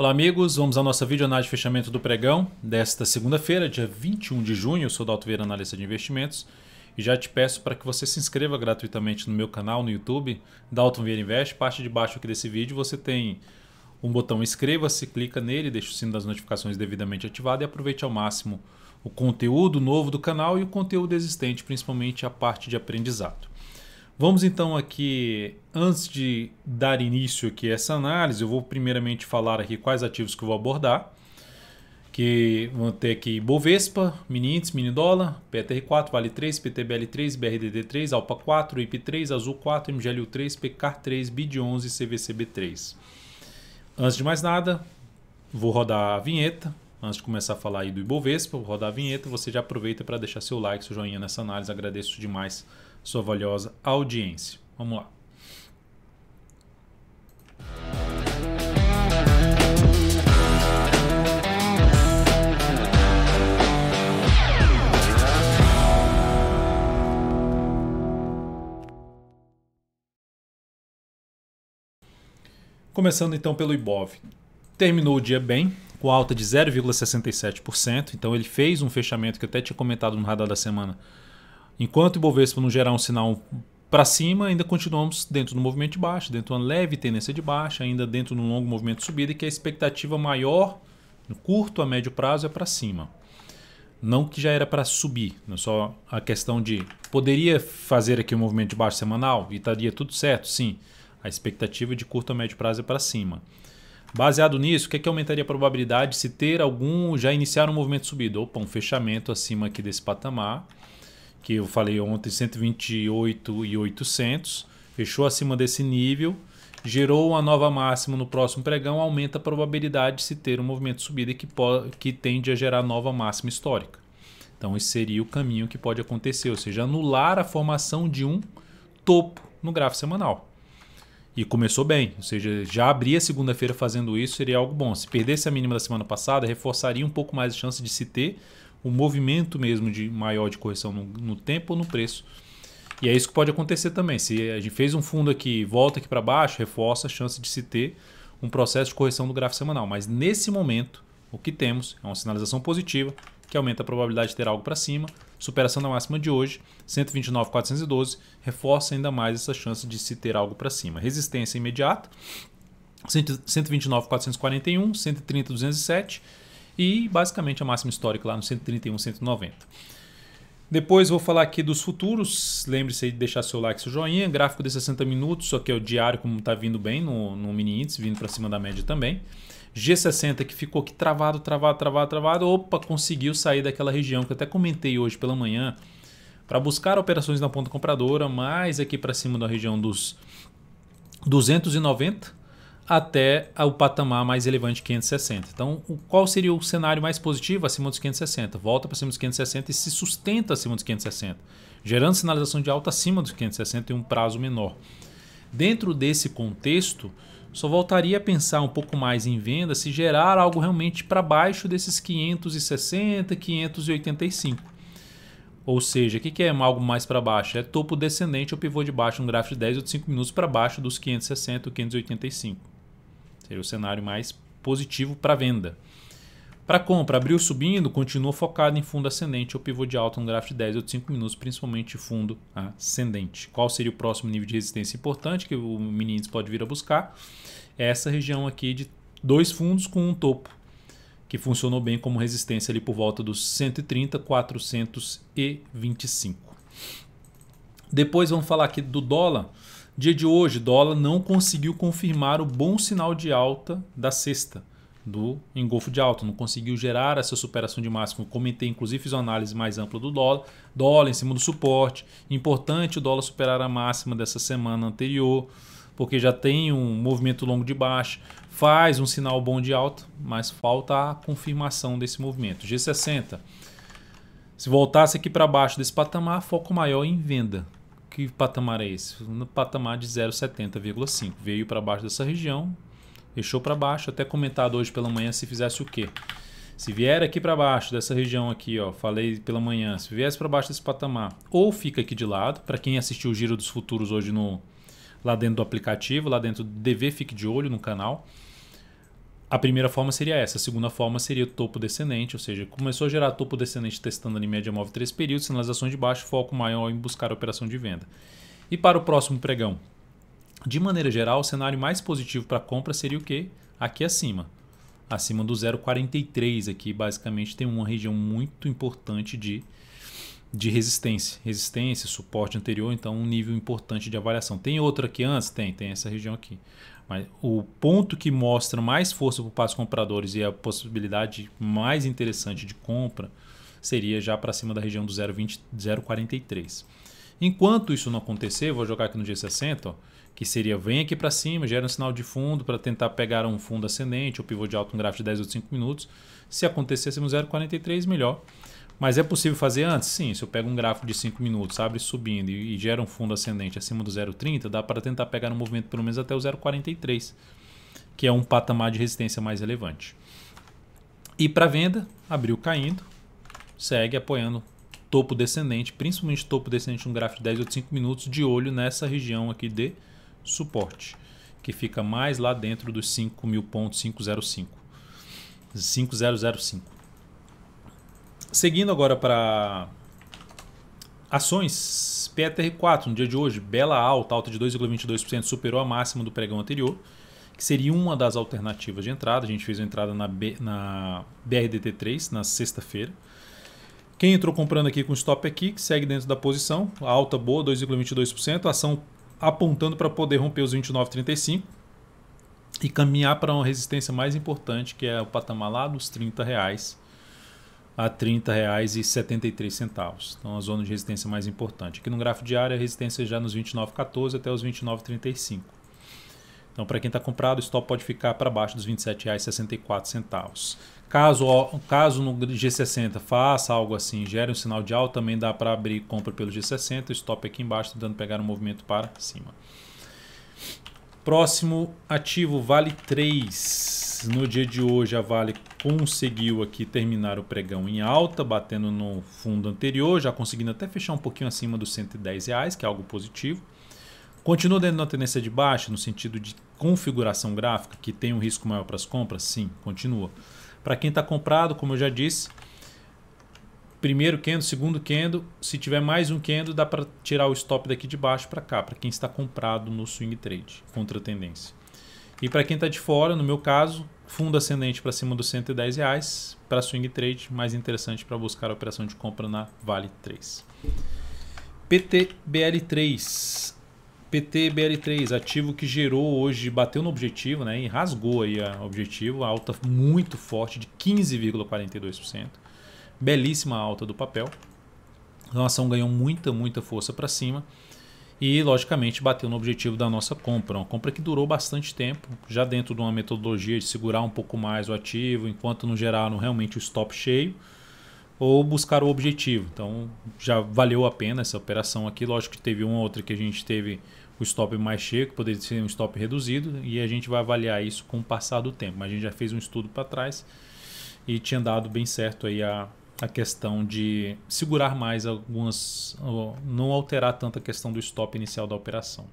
Olá amigos, vamos à nossa videoanálise de fechamento do pregão desta segunda-feira, dia 21 de junho. Eu sou Dalton Vieira, analista de investimentos, e já te peço para que você se inscreva gratuitamente no meu canal no YouTube, Dalton Vieira Invest. Parte de baixo aqui desse vídeo você tem um botão inscreva-se, clica nele, deixa o sino das notificações devidamente ativado e aproveite ao máximo o conteúdo novo do canal e o conteúdo existente, principalmente a parte de aprendizado. Vamos então aqui, antes de dar início aqui a essa análise, eu vou primeiramente falar aqui quais ativos que eu vou abordar, que vão ter aqui Bovespa, Mini Índice, Mini Dólar, PTR4, Vale 3, PTBL3, BRDD3, Alpa 4, IP3, Azul 4, MGLU3, PCAR3, BID11 e CVCB3. Antes de mais nada, vou rodar a vinheta. Antes de começar a falar aí do Ibovespa, vou rodar a vinheta. Você já aproveita para deixar seu like, seu joinha nessa análise. Agradeço demais sua valiosa audiência. Vamos lá. Começando então pelo Ibov. Terminou o dia bem, com alta de 0,67%. Então ele fez um fechamento que eu até tinha comentado no radar da semana. Enquanto o Ibovespa não gerar um sinal para cima, ainda continuamos dentro do movimento de baixa, dentro de uma leve tendência de baixa, ainda dentro de um longo movimento de subida, e que a expectativa maior, no curto a médio prazo, é para cima. Não que já era para subir, não só a questão de poderia fazer aqui um movimento de baixa semanal e estaria tudo certo, sim. A expectativa de curto a médio prazo é para cima. Baseado nisso, o que é que aumentaria a probabilidade se ter algum, já iniciar um movimento de subida? Opa, um fechamento acima aqui desse patamar, que eu falei ontem, 128.800, fechou acima desse nível, gerou uma nova máxima no próximo pregão, aumenta a probabilidade de se ter um movimento de subida que tende a gerar nova máxima histórica. Então esse seria o caminho que pode acontecer, ou seja, anular a formação de um topo no gráfico semanal. E começou bem, ou seja, já abria segunda-feira fazendo isso, seria algo bom. Se perdesse a mínima da semana passada, reforçaria um pouco mais a chance de se ter um movimento mesmo maior de correção no tempo ou no preço. E é isso que pode acontecer também. Se a gente fez um fundo aqui, volta aqui para baixo, reforça a chance de se ter um processo de correção do gráfico semanal. Mas nesse momento, o que temos é uma sinalização positiva, que aumenta a probabilidade de ter algo para cima. Superação da máxima de hoje, 129.412, reforça ainda mais essa chance de se ter algo para cima. Resistência imediata, 129.441, 130.207 e basicamente a máxima histórica lá no 131.190. Depois vou falar aqui dos futuros. Lembre-se de deixar seu like, seu joinha. Gráfico de 60 minutos, só que é o diário, como está vindo bem no mini índice, vindo para cima da média também. G60 que ficou aqui travado. Opa, conseguiu sair daquela região que eu até comentei hoje pela manhã, para buscar operações na ponta compradora, mais aqui para cima da região dos 290 até o patamar mais elevante, 560. Então, qual seria o cenário mais positivo? Acima dos 560. Volta para cima dos 560 e se sustenta acima dos 560, gerando sinalização de alta acima dos 560 em um prazo menor. Dentro desse contexto, só voltaria a pensar um pouco mais em venda se gerar algo realmente para baixo desses 560, 585. Ou seja, o que é algo mais para baixo? É topo descendente ou pivô de baixo, um gráfico de 10 ou de 5 minutos para baixo dos 560 ou 585. Seria o cenário mais positivo para venda. Para compra, abriu subindo, continua focado em fundo ascendente ou pivô de alta, um gráfico de 10 ou de 5 minutos, principalmente fundo ascendente. Qual seria o próximo nível de resistência importante que o mini índice pode vir a buscar? É essa região aqui de dois fundos com um topo, que funcionou bem como resistência ali por volta dos 130.425. Depois vamos falar aqui do dólar. Dia de hoje, dólar não conseguiu confirmar o bom sinal de alta da sexta, do engolfo de alta, não conseguiu gerar essa superação de máximo. Comentei, inclusive fiz uma análise mais ampla do dólar em cima do suporte. Importante o dólar superar a máxima dessa semana anterior, porque já tem um movimento longo de baixa, faz um sinal bom de alta, mas falta a confirmação desse movimento. G60, se voltasse aqui para baixo desse patamar, foco maior em venda. Que patamar é esse? No patamar de 0,70,5. Veio para baixo dessa região, fechou para baixo, até comentado hoje pela manhã se fizesse o quê? Se vier aqui para baixo dessa região aqui, ó, falei pela manhã, se viesse para baixo desse patamar, ou fica aqui de lado, para quem assistiu o Giro dos Futuros hoje lá dentro do aplicativo, lá dentro do DV, fique de olho no canal. A primeira forma seria essa, a segunda forma seria o topo descendente, ou seja, começou a gerar topo descendente testando ali média móvel 3 períodos, sinalizações de baixo, foco maior em buscar a operação de venda. E para o próximo pregão? De maneira geral, o cenário mais positivo para compra seria o quê? Aqui acima do 0,43 aqui, basicamente tem uma região muito importante de resistência, suporte anterior, então um nível importante de avaliação. Tem outra aqui antes? Tem essa região aqui. Mas o ponto que mostra mais força para os compradores e a possibilidade mais interessante de compra seria já para cima da região do 0,20, 0,43. Enquanto isso não acontecer, eu vou jogar aqui no G60, ó, que seria vem aqui para cima, gera um sinal de fundo para tentar pegar um fundo ascendente ou pivô de alto no gráfico de 10 ou 5 minutos. Se acontecesse no 0,43, melhor. Mas é possível fazer antes? Sim, se eu pego um gráfico de 5 minutos, abre subindo e gera um fundo ascendente acima do 0,30, dá para tentar pegar um movimento pelo menos até o 0,43, que é um patamar de resistência mais relevante. E para venda, abriu caindo, segue apoiando topo descendente, principalmente topo descendente no gráfico de 10 ou 5 minutos, de olho nessa região aqui de suporte, que fica mais lá dentro dos 5.000 pontos, 5005. Seguindo agora para ações, PETR4 no dia de hoje, bela alta de 2,22%, superou a máxima do pregão anterior, que seria uma das alternativas de entrada. A gente fez a entrada na BRDT3 na sexta-feira. Quem entrou comprando aqui com stop aqui, que segue dentro da posição, alta boa, 2,22%, a ação apontando para poder romper os 29,35 e caminhar para uma resistência mais importante, que é o patamar lá dos R$30 a R$ 30,73. Então a zona de resistência mais importante. Aqui no gráfico diário a resistência já nos 29,14 até os 29,35. Então para quem está comprado, o stop pode ficar para baixo dos R$ 27,64. Caso no G60 faça algo assim, gere um sinal de alta, também dá para abrir compra pelo G60, o stop aqui embaixo tentando pegar um movimento para cima. Próximo ativo, Vale 3. No dia de hoje a Vale conseguiu aqui terminar o pregão em alta, batendo no fundo anterior, já conseguindo até fechar um pouquinho acima dos R$110, que é algo positivo. Continua dentro da tendência de baixa no sentido de configuração gráfica, que tem um risco maior para as compras? Sim, continua. Para quem está comprado, como eu já disse, primeiro candle, segundo candle, se tiver mais um candle, dá para tirar o stop daqui de baixo para cá, para quem está comprado no swing trade, contra a tendência. E para quem está de fora, no meu caso, fundo ascendente para cima dos R$110, para swing trade, mais interessante para buscar a operação de compra na Vale 3. PTBL3. PTBL3, ativo que gerou hoje, bateu no objetivo, né, e rasgou aí o objetivo, alta muito forte de 15,42%. Belíssima alta do papel. Então a ação ganhou muita força para cima e logicamente bateu no objetivo da nossa compra. Uma compra que durou bastante tempo, já dentro de uma metodologia de segurar um pouco mais o ativo enquanto não geraram realmente o stop cheio ou buscar o objetivo. Então já valeu a pena essa operação aqui. Lógico que teve uma ou outra que a gente teve o stop mais cheio, que poderia ser um stop reduzido, e a gente vai avaliar isso com o passar do tempo. Mas a gente já fez um estudo para trás e tinha dado bem certo aí a questão de segurar mais algumas, não alterar tanto a questão do stop inicial da operação.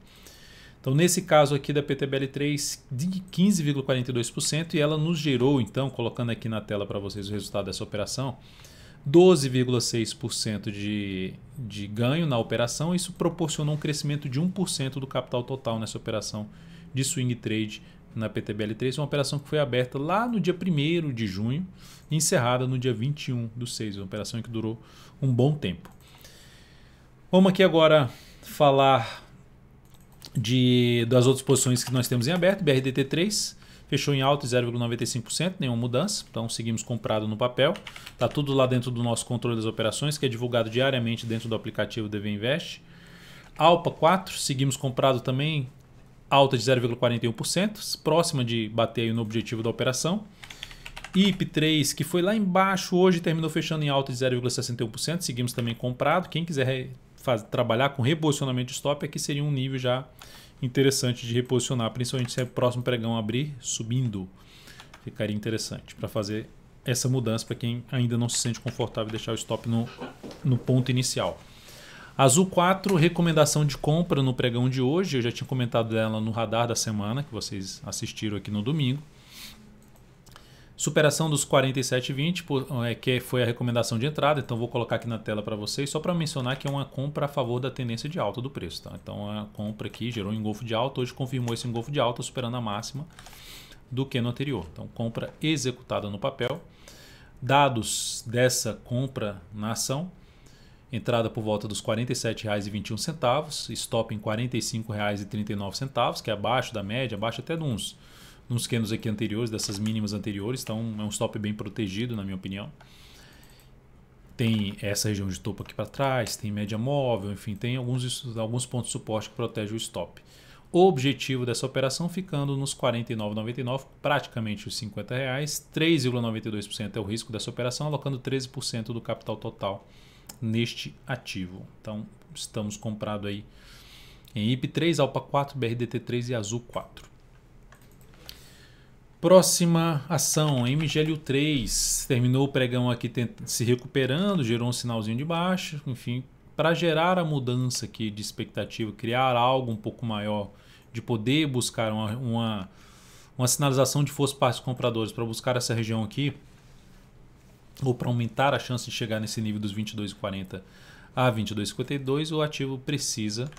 Então nesse caso aqui da PTBL3 de 15,42%, e ela nos gerou, então, colocando aqui na tela para vocês o resultado dessa operação, 12,6% de ganho na operação. Isso proporcionou um crescimento de 1% do capital total nessa operação de swing trade na PTBL3, uma operação que foi aberta lá no dia 1º de junho e encerrada no dia 21/6, uma operação que durou um bom tempo. Vamos aqui agora falar das outras posições que nós temos em aberto. BRDT3 fechou em alta 0,95%, nenhuma mudança, então seguimos comprado no papel. Está tudo lá dentro do nosso controle das operações, que é divulgado diariamente dentro do aplicativo DV Invest. Alpa 4, seguimos comprado também, alta de 0,41%, próxima de bater aí no objetivo da operação. IP3, que foi lá embaixo hoje, terminou fechando em alta de 0,61%, seguimos também comprado. Quem quiser trabalhar com reposicionamento de stop, aqui seria um nível já interessante de reposicionar, principalmente se o próximo pregão abrir subindo. Ficaria interessante para fazer essa mudança para quem ainda não se sente confortável deixar o stop no ponto inicial. Azul 4, recomendação de compra no pregão de hoje. Eu já tinha comentado dela no radar da semana, que vocês assistiram aqui no domingo. Superação dos 47,20, que foi a recomendação de entrada, então vou colocar aqui na tela para vocês, só para mencionar que é uma compra a favor da tendência de alta do preço. Tá? Então a compra aqui gerou um engolfo de alta, hoje confirmou esse engolfo de alta, superando a máxima do que no anterior. Então compra executada no papel. Dados dessa compra na ação: entrada por volta dos R$ 47,21, stop em R$ 45,39, que é abaixo da média, abaixo até de uns candles aqui anteriores, dessas mínimas anteriores, então é um stop bem protegido, na minha opinião. Tem essa região de topo aqui para trás, tem média móvel, enfim, tem alguns pontos de suporte que protegem o stop. O objetivo dessa operação ficando nos R$ 49,99, praticamente os R$ 50, 3,92% é o risco dessa operação, alocando 13% do capital total neste ativo. Então estamos comprado aí em IP3, ALPA 4, BRDT3 e Azul 4. Próxima ação, MGLU3, terminou o pregão aqui se recuperando, gerou um sinalzinho de baixa, enfim, para gerar a mudança aqui de expectativa, criar algo um pouco maior, de poder buscar uma sinalização de força para os compradores, para buscar essa região aqui, ou para aumentar a chance de chegar nesse nível dos 22,40 a 22,52, o ativo precisa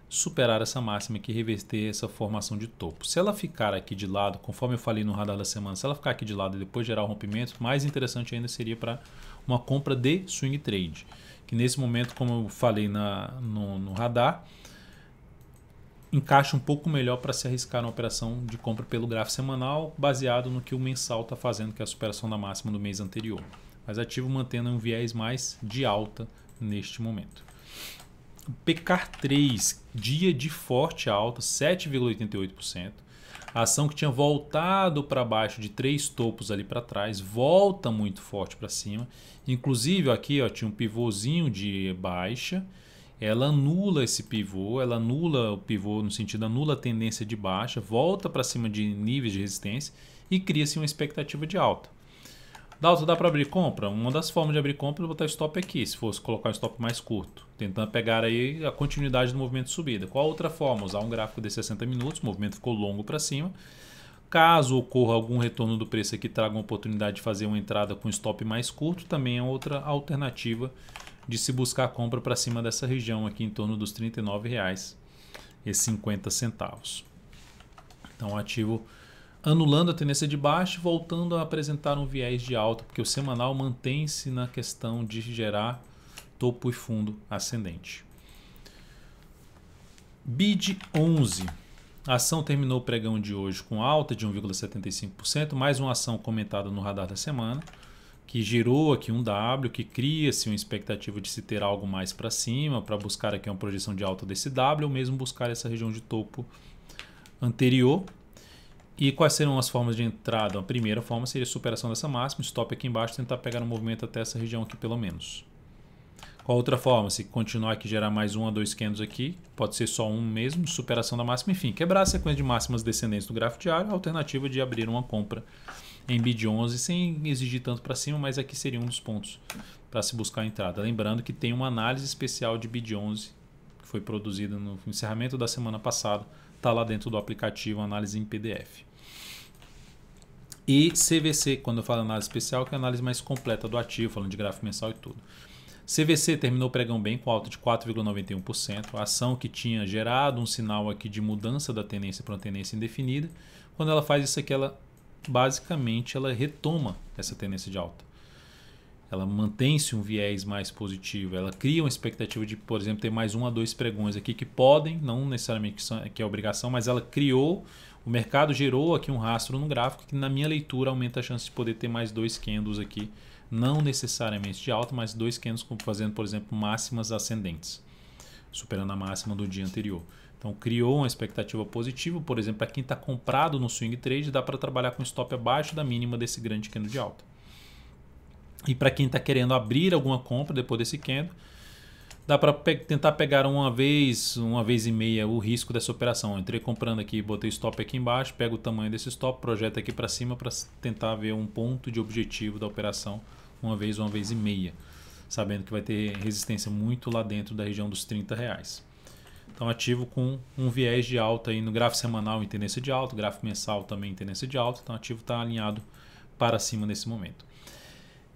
superar essa máxima aqui e reverter essa formação de topo. Se ela ficar aqui de lado, conforme eu falei no radar da semana, se ela ficar aqui de lado e depois gerar o rompimento, mais interessante ainda seria para uma compra de swing trade, que nesse momento, como eu falei no radar, encaixa um pouco melhor para se arriscar na operação de compra pelo gráfico semanal, baseado no que o mensal está fazendo, que é a superação da máxima do mês anterior. Mas ativo mantendo um viés mais de alta neste momento. PK3, dia de forte alta, 7,88%. A ação que tinha voltado para baixo de 3 topos ali para trás, volta muito forte para cima. Inclusive aqui ó, tinha um pivôzinho de baixa. Ela anula esse pivô, ela anula o pivô no sentido, anula a tendência de baixa, volta para cima de níveis de resistência e cria-se uma expectativa de alta. Dalton, dá para abrir compra? Uma das formas de abrir compra é botar stop aqui, se fosse colocar um stop mais curto, tentando pegar aí a continuidade do movimento de subida. Qual outra forma? Usar um gráfico de 60 minutos, o movimento ficou longo para cima. Caso ocorra algum retorno do preço aqui, traga uma oportunidade de fazer uma entrada com stop mais curto, também é outra alternativa de se buscar compra para cima dessa região aqui em torno dos R$ 39,50. Então o ativo anulando a tendência de baixa, voltando a apresentar um viés de alta, porque o semanal mantém-se na questão de gerar topo e fundo ascendente. BID11. A ação terminou o pregão de hoje com alta de 1,75%, mais uma ação comentada no radar da semana, que gerou aqui um W, que cria-se uma expectativa de se ter algo mais para cima, para buscar aqui uma projeção de alta desse W, ou mesmo buscar essa região de topo anterior. E quais serão as formas de entrada? A primeira forma seria a superação dessa máxima, stop aqui embaixo, tentar pegar um movimento até essa região aqui pelo menos. Qual outra forma? Se continuar aqui gerar mais 1 a 2 candles aqui, pode ser só um mesmo, superação da máxima, enfim, quebrar a sequência de máximas descendentes do gráfico diário, a alternativa de abrir uma compra em BID11 sem exigir tanto para cima, mas aqui seria um dos pontos para se buscar a entrada. Lembrando que tem uma análise especial de BID11 que foi produzida no encerramento da semana passada, está lá dentro do aplicativo, análise em PDF. E CVC, quando eu falo análise especial, que é a análise mais completa do ativo, falando de gráfico mensal e tudo. CVC terminou o pregão bem com alta de 4,91%, a ação que tinha gerado um sinal aqui de mudança da tendência para uma tendência indefinida. Quando ela faz isso aqui, ela basicamente ela retoma essa tendência de alta. Ela mantém-se um viés mais positivo, ela cria uma expectativa de, por exemplo, ter mais 1 a 2 pregões aqui que podem, não necessariamente que é obrigação, mas ela criou, o mercado gerou aqui um rastro no gráfico que na minha leitura aumenta a chance de poder ter mais 2 candles aqui, não necessariamente de alta, mas 2 candles fazendo, por exemplo, máximas ascendentes, superando a máxima do dia anterior. Então criou uma expectativa positiva, por exemplo, para quem está comprado no swing trade, dá para trabalhar com stop abaixo da mínima desse grande candle de alta. E para quem está querendo abrir alguma compra depois desse candle, dá para tentar pegar uma vez e meia o risco dessa operação. Eu entrei comprando aqui, botei stop aqui embaixo, pego o tamanho desse stop, projeto aqui para cima para tentar ver um ponto de objetivo da operação uma vez e meia, sabendo que vai ter resistência muito lá dentro da região dos R$30. Então ativo com um viés de alta aí no gráfico semanal em tendência de alta, gráfico mensal também em tendência de alta, então ativo está alinhado para cima nesse momento.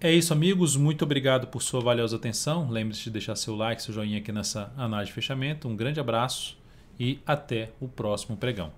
É isso, amigos. Muito obrigado por sua valiosa atenção. Lembre-se de deixar seu like, seu joinha aqui nessa análise de fechamento. Um grande abraço e até o próximo pregão.